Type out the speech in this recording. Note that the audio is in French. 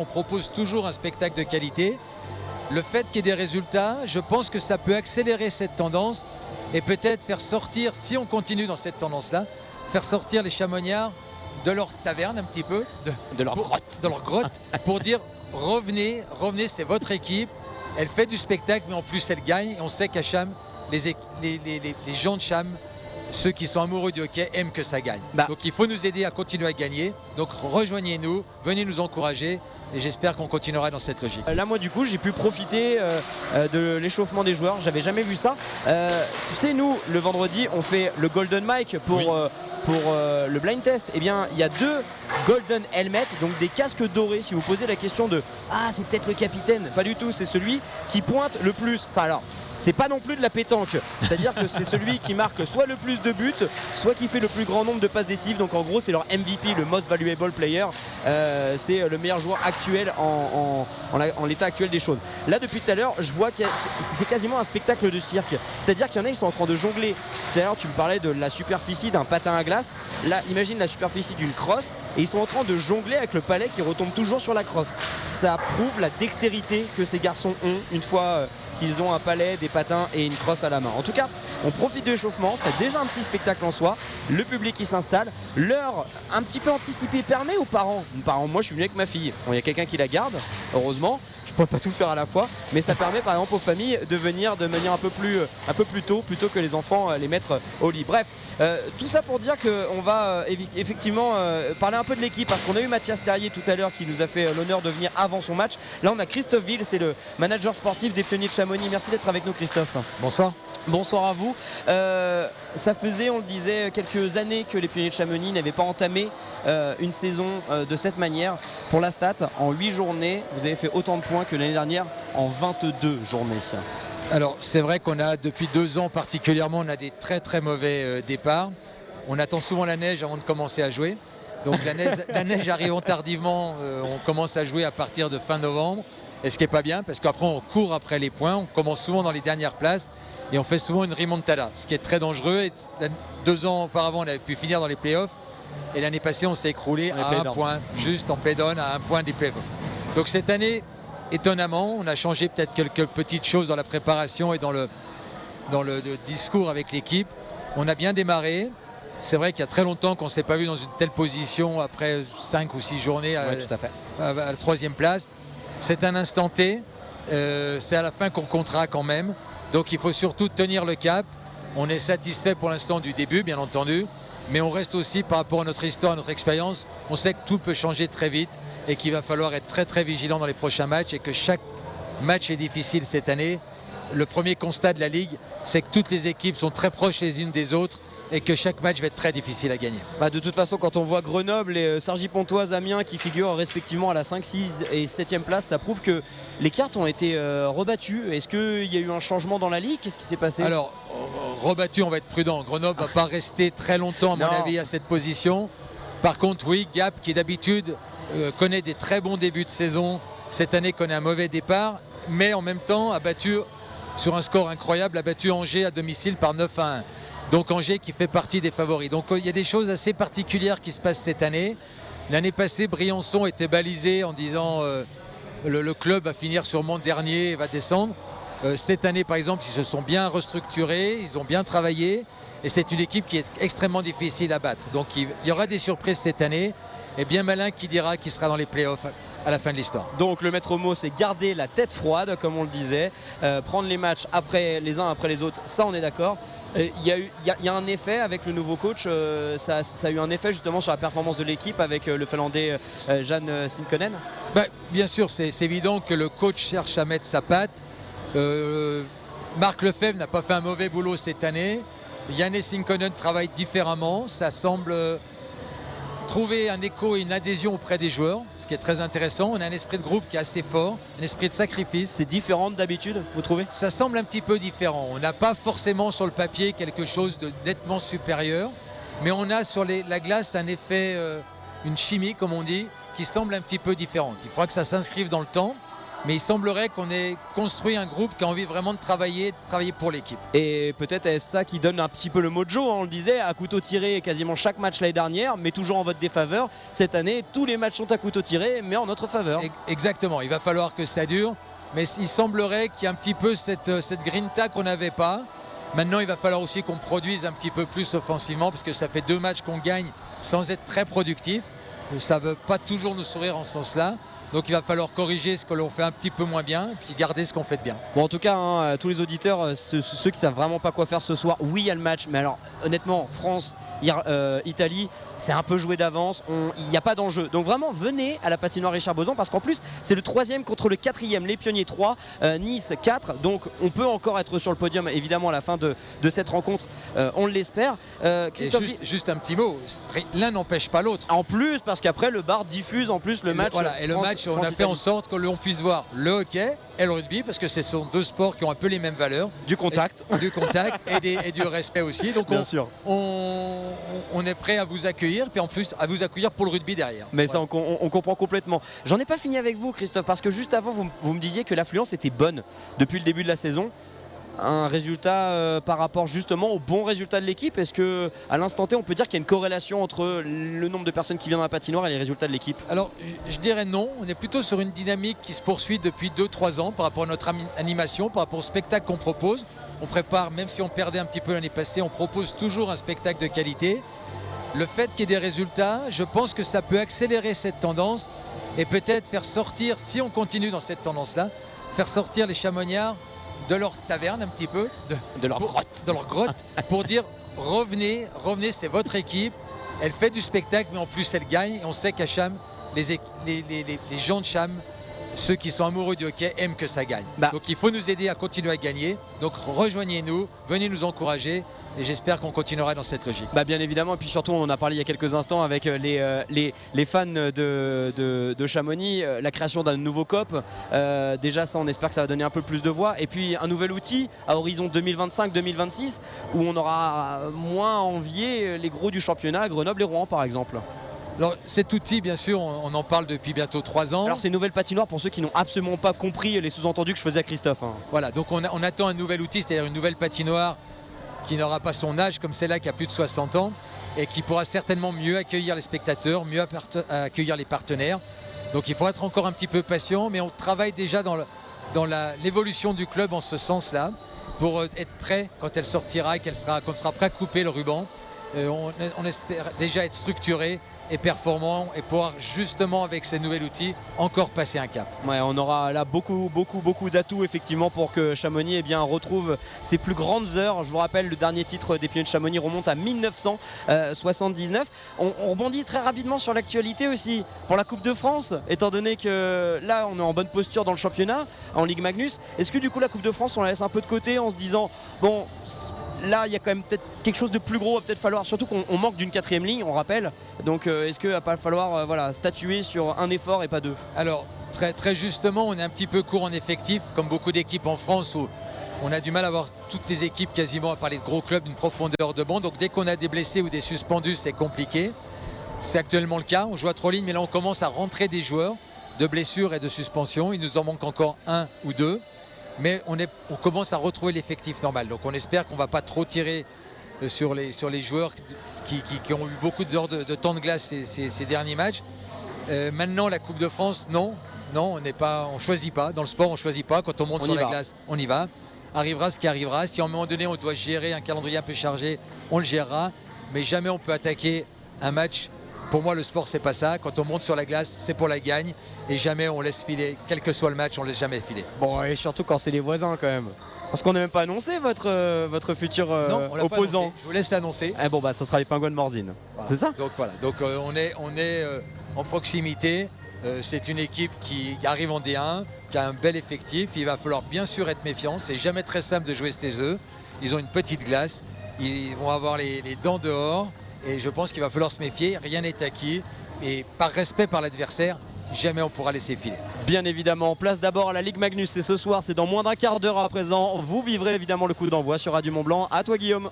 On propose toujours un spectacle de qualité. Le fait qu'il y ait des résultats, je pense que ça peut accélérer cette tendance et peut-être faire sortir, si on continue dans cette tendance-là, faire sortir les Chamonniards de leur taverne un petit peu, De leur grotte. de leur grotte, pour dire revenez, c'est votre équipe, elle fait du spectacle, mais en plus elle gagne. Et on sait qu'à Cham, les gens de Cham, ceux qui sont amoureux du hockey, aiment que ça gagne. Donc il faut nous aider à continuer à gagner. Donc rejoignez-nous, venez nous encourager. Et j'espère qu'on continuera dans cette logique. Là, moi, du coup, j'ai pu profiter de l'échauffement des joueurs. J'avais jamais vu ça. Tu sais, nous, le vendredi, on fait le Golden Mike pour le blind test. Eh bien, il y a 2 Golden Helmets, donc des casques dorés. Si vous posez la question de « Ah, c'est peut-être le capitaine », pas du tout. C'est celui qui pointe le plus. Enfin, alors, c'est pas non plus de la pétanque. C'est-à-dire que c'est celui qui marque soit le plus de buts, soit qui fait le plus grand nombre de passes décisives. Donc, en gros, c'est leur MVP, le Most Valuable Player. C'est le meilleur joueur actuel en l'état actuel des choses. Là, depuis tout à l'heure, je vois que c'est quasiment un spectacle de cirque. C'est-à-dire qu'il y en a, ils sont en train de jongler. Tout à l'heure, tu me parlais de la superficie d'un patin à glace. Là, imagine la superficie d'une crosse et ils sont en train de jongler avec le palais qui retombe toujours sur la crosse. Ça prouve la dextérité que ces garçons ont une fois qu'ils ont un palais, des patins et une crosse à la main. En tout cas, on profite de l'échauffement, c'est déjà un petit spectacle en soi. Le public qui s'installe, l'heure un petit peu anticipée permet aux parents. Moi je suis venu avec ma fille. Bon, il y a quelqu'un qui la garde, heureusement. Je ne pourrais pas tout faire à la fois, mais ça permet par exemple aux familles de venir de manière un peu plus tôt, plutôt que les enfants les mettre au lit. Bref, tout ça pour dire qu'on va effectivement parler un peu de l'équipe, parce qu'on a eu Mathias Terrier tout à l'heure qui nous a fait l'honneur de venir avant son match. Là on a Christophe Ville, c'est le manager sportif des Pionniers de Chamonix. Merci d'être avec nous, Christophe. Bonsoir. Bonsoir à vous. Ça faisait, on le disait, quelques années que les Pionniers de Chamonix n'avaient pas entamé une saison de cette manière. Pour la stat, en 8 journées, vous avez fait autant de points que l'année dernière en 22 journées. Alors c'est vrai qu'on a depuis 2 ans particulièrement, on a des très très mauvais départs. On attend souvent la neige avant de commencer à jouer. Donc la neige arrivant tardivement, on commence à jouer à partir de fin novembre. Et ce qui n'est pas bien, parce qu'après on court après les points, on commence souvent dans les dernières places et on fait souvent une remontada, ce qui est très dangereux. Et 2 ans auparavant, on avait pu finir dans les playoffs. Et l'année passée, on s'est écroulé à 1 point, juste en play-down, à 1 point des playoffs. Donc cette année, étonnamment, on a changé peut-être quelques petites choses dans la préparation et dans le discours avec l'équipe. On a bien démarré. C'est vrai qu'il y a très longtemps qu'on ne s'est pas vu dans une telle position après 5 ou 6 journées à la 3e place. C'est un instant T. C'est à la fin qu'on comptera quand même. Donc il faut surtout tenir le cap. On est satisfait pour l'instant du début, bien entendu. Mais on reste aussi, par rapport à notre histoire, à notre expérience, on sait que tout peut changer très vite et qu'il va falloir être très très vigilant dans les prochains matchs et que chaque match est difficile cette année. Le premier constat de la Ligue, c'est que toutes les équipes sont très proches les unes des autres et que chaque match va être très difficile à gagner. De toute façon, quand on voit Grenoble et Cergy-Pontoise, Amiens qui figurent respectivement à la 5, 6 et 7e place, ça prouve que les cartes ont été rebattues. Est-ce qu'il y a eu un changement dans la Ligue? Qu'est-ce qui s'est passé? Alors, rebattu, on va être prudent. Grenoble ne va pas rester très longtemps, à mon avis, à cette position. Par contre, oui, Gap, qui d'habitude connaît des très bons débuts de saison, cette année connaît un mauvais départ, mais en même temps a battu, sur un score incroyable, a battu Angers à domicile par 9-1. Donc Angers qui fait partie des favoris. Donc il y a des choses assez particulières qui se passent cette année. L'année passée, Briançon était balisé en disant le club va finir sûrement dernier et va descendre. Cette année, par exemple, ils se sont bien restructurés, ils ont bien travaillé. Et c'est une équipe qui est extrêmement difficile à battre. Donc il y aura des surprises cette année. Et bien malin qui dira qu'il sera dans les playoffs à la fin de l'histoire. Donc le maître mot, c'est garder la tête froide, comme on le disait. Prendre les matchs les uns après les autres, ça on est d'accord. Il y a un effet avec le nouveau coach, ça a eu un effet justement sur la performance de l'équipe avec le Finlandais Jan Sinkonen. Bien sûr, c'est évident que le coach cherche à mettre sa patte. Marc Lefebvre n'a pas fait un mauvais boulot cette année. Janne Sinkonen travaille différemment. Ça semble trouver un écho et une adhésion auprès des joueurs, ce qui est très intéressant. On a un esprit de groupe qui est assez fort, un esprit de sacrifice. C'est différent d'habitude, vous trouvez? Ça semble un petit peu différent. On n'a pas forcément sur le papier quelque chose de nettement supérieur, mais on a sur la glace un effet, une chimie comme on dit, qui semble un petit peu différente. Il faudra que ça s'inscrive dans le temps. mais il semblerait qu'on ait construit un groupe qui a envie vraiment de travailler pour l'équipe. Et peut-être est-ce ça qui donne un petit peu le mojo, hein, on le disait, à couteau tiré quasiment chaque match l'année dernière, mais toujours en votre défaveur. Cette année, tous les matchs sont à couteau tiré, mais en notre faveur. Exactement, il va falloir que ça dure, mais il semblerait qu'il y ait un petit peu cette grinta qu'on n'avait pas. Maintenant, il va falloir aussi qu'on produise un petit peu plus offensivement, parce que ça fait 2 matchs qu'on gagne sans être très productif. Ça ne veut pas toujours nous sourire en ce sens-là. Donc il va falloir corriger ce que l'on fait un petit peu moins bien, puis garder ce qu'on fait de bien. Bon, en tout cas, hein, tous les auditeurs, ceux qui savent vraiment pas quoi faire ce soir, oui, il y a le match, mais alors honnêtement, France, Italie, c'est un peu joué d'avance, il n'y a pas d'enjeu. Donc vraiment, venez à la patinoire Richard Boson, parce qu'en plus, c'est le 3e contre le 4e, les Pionniers 3, Nice 4. Donc on peut encore être sur le podium, évidemment, à la fin de cette rencontre, on l'espère. Juste un petit mot, l'un n'empêche pas l'autre. En plus, parce qu'après, le bar diffuse en plus le match. Voilà, et le match, on a fait en sorte que l'on puisse voir le hockey et le rugby, parce que ce sont 2 sports qui ont un peu les mêmes valeurs. Du contact. Et du respect aussi. Donc bien sûr. On est prêt à vous accueillir, puis en plus à vous accueillir pour le rugby derrière. Mais ça, on comprend complètement. J'en ai pas fini avec vous, Christophe, parce que juste avant, vous me disiez que l'affluence était bonne depuis le début de la saison. Un résultat par rapport justement au bon résultat de l'équipe. Est-ce que à l'instant T on peut dire qu'il y a une corrélation entre le nombre de personnes qui viennent dans la patinoire et les résultats de l'équipe? Alors je dirais non, on est plutôt sur une dynamique qui se poursuit depuis 2-3 ans par rapport à notre animation, par rapport au spectacle qu'on propose. On prépare, même si on perdait un petit peu l'année passée, on propose toujours un spectacle de qualité. Le fait qu'il y ait des résultats, je pense que ça peut accélérer cette tendance et peut-être faire sortir, si on continue dans cette tendance-là, faire sortir les Chamonniards de leur taverne un petit peu, de leur grotte, pour dire revenez, c'est votre équipe, elle fait du spectacle mais en plus elle gagne, et on sait qu'à Cham, les gens de Cham, ceux qui sont amoureux du hockey aiment que ça gagne. Donc il faut nous aider à continuer à gagner, donc rejoignez-nous, venez nous encourager. Et j'espère qu'on continuera dans cette logique. Bien évidemment, et puis surtout on en a parlé il y a quelques instants avec les fans de Chamonix, la création d'un nouveau COP. Déjà ça, on espère que ça va donner un peu plus de voix. Et puis un nouvel outil à horizon 2025-2026 où on aura moins à envier les gros du championnat, Grenoble et Rouen par exemple. Alors cet outil, bien sûr, on en parle depuis bientôt 3 ans. Alors c'est une nouvelle patinoire pour ceux qui n'ont absolument pas compris les sous-entendus que je faisais à Christophe. Hein. Voilà, donc on attend un nouvel outil, c'est-à-dire une nouvelle patinoire qui n'aura pas son âge comme celle-là qui a plus de 60 ans et qui pourra certainement mieux accueillir les spectateurs, mieux accueillir les partenaires. Donc il faut être encore un petit peu patient, mais on travaille déjà dans l'évolution du club en ce sens-là pour être prêt quand elle sortira et qu'on sera prêt à couper le ruban. On espère déjà être structuré et performant et pouvoir justement avec ces nouveaux outils encore passer un cap. Ouais, on aura là beaucoup d'atouts effectivement pour que Chamonix retrouve ses plus grandes heures. Je vous rappelle, le dernier titre des Pionniers de Chamonix remonte à 1979. On rebondit très rapidement sur l'actualité aussi pour la Coupe de France, étant donné que là on est en bonne posture dans le championnat en Ligue Magnus. Est-ce que du coup la Coupe de France on la laisse un peu de côté en se disant bon, là il y a quand même peut-être quelque chose de plus gros, il va peut-être falloir, surtout qu'on manque d'une 4e ligne, on rappelle. Donc est-ce qu'il va pas falloir statuer sur un effort et pas 2? Alors très justement, on est un petit peu court en effectif, comme beaucoup d'équipes en France où on a du mal à avoir toutes les équipes quasiment, à parler de gros clubs, d'une profondeur de banc. Donc dès qu'on a des blessés ou des suspendus, c'est compliqué. C'est actuellement le cas, on joue à 3 lignes, mais là on commence à rentrer des joueurs de blessures et de suspensions. Il nous en manque encore 1 ou 2. Mais on commence à retrouver l'effectif normal. Donc on espère qu'on ne va pas trop tirer sur les joueurs qui ont eu beaucoup de temps de glace ces derniers matchs. Maintenant la Coupe de France, non, on ne choisit pas. Dans le sport on ne choisit pas. Quand on monte sur la glace, on y va. Arrivera ce qui arrivera. Si à un moment donné on doit gérer un calendrier un peu chargé, on le gérera. Mais jamais on peut attaquer un match. Pour moi le sport c'est pas ça. Quand on monte sur la glace c'est pour la gagne. Et jamais on laisse filer. Quel que soit le match, on ne laisse jamais filer. Bon, et surtout quand c'est les voisins quand même. Parce qu'on n'a même pas annoncé votre futur opposant. Je vous laisse l'annoncer. Ça sera les Pingouins de Morzine. Voilà. C'est ça? Donc voilà. Donc on est en proximité. C'est une équipe qui arrive en D1, qui a un bel effectif. Il va falloir bien sûr être méfiant. C'est jamais très simple de jouer ces œufs. Ils ont une petite glace. Ils vont avoir les dents dehors. Et je pense qu'il va falloir se méfier. Rien n'est acquis. Et par respect par l'adversaire, jamais on pourra laisser filer. Bien évidemment, place d'abord à la Ligue Magnus, c'est ce soir, c'est dans moins d'un quart d'heure à présent. Vous vivrez évidemment le coup d'envoi sur Radio Mont Blanc. À toi Guillaume.